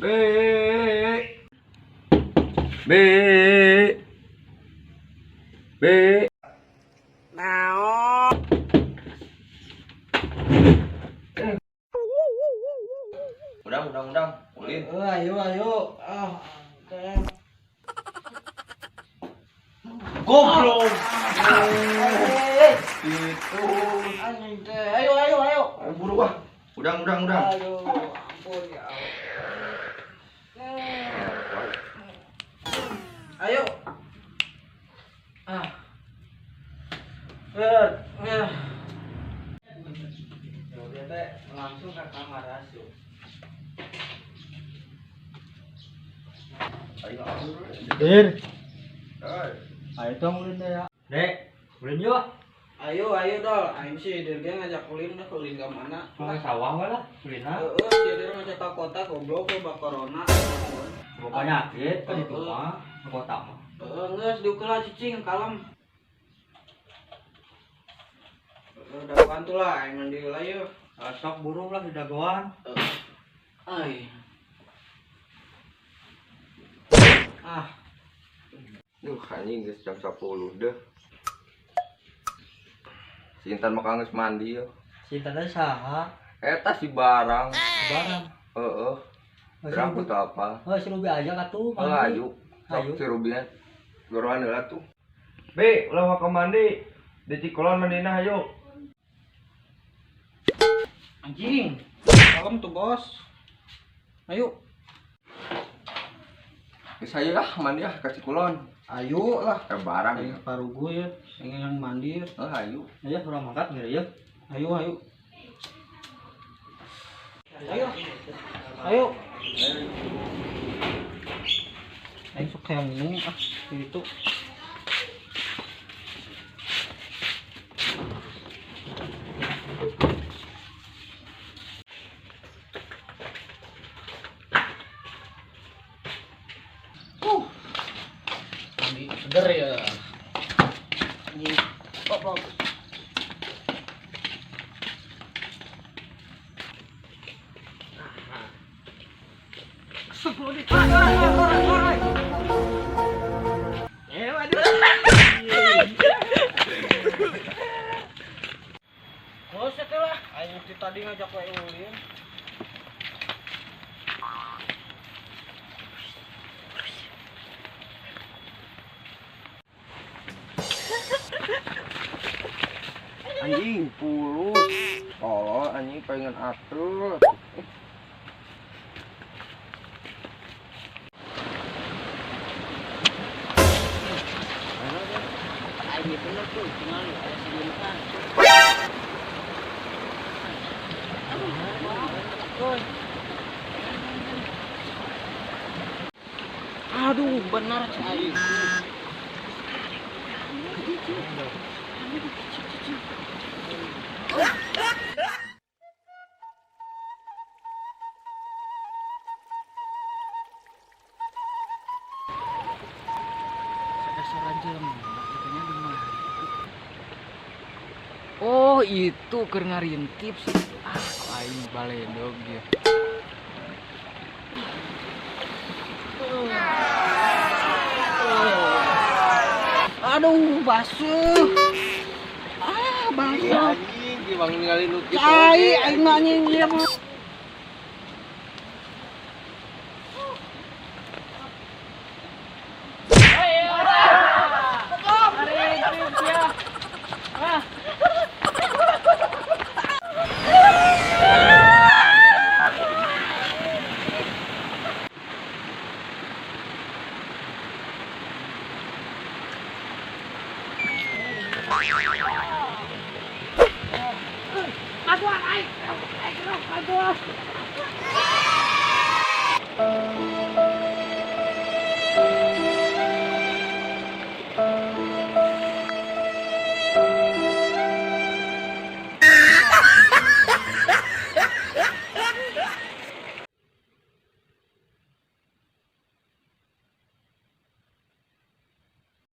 Be. Be. Be. Naon? Udang. Ulin. Ayo. Goblok. Itu. Anjing teh. Ayo. Buru wah. Udang. Aduh, ampun ya Allah. Ayo. Ya udah teh langsung ke kamar asuh. Bir. Ayo dong ulin deh ya. Dek, ulin yuk. Ayo dol, aing sih dia ngajak ulin dah, ulin ke mana? Mau ke sawah lah, ulin ha. Dia ngajak ke kota goblok ke corona. Bukan nyakit kan itu mah, ke kota mah. Geus diukeul cicing kalem. Udah bantu lah, aing mandi heula yeuh. Sok burung lah di dagoan. Ai. Duh, anjing geus jam 10 deh. Si Intan mah geus mandi ya. Si tanda saha? Eta si barang. Barang. Heeh. Rambut apa? Oh, si Ruby aja katuh. Ayo. Ayo. Si Rubian. Goroan heula tuh. Be, ulah ke mandi. Di Cikolon mandina ayo. Anjing. Kalem tuh, Bos. Ayo. Geus ayo lah mandi ah ka Cikolon. Ayo lah. Ke barang. Ayo parugu ya, pengen mandi. Ayo. Ayo urang mangkat ngeri ya. Ayo. Ayo sok yang ini itu. Mandi seger ya. Ini pop. Oh, setelah ayo tadi ngajak wae ulin. Anjing pulus. Oh, anjing pengen atur. Ayo bener tuh, tinggal ada sejumpaan. Aduh, benar cai. Dasar aja makanya di mana? Oh, itu keur ngarintip sih. Aing baledog dia. Aduh, basuh. Basuh. Anjing gimana ninggalin lu kitu. Cai, aing mah nyinggir. Aduh, aing.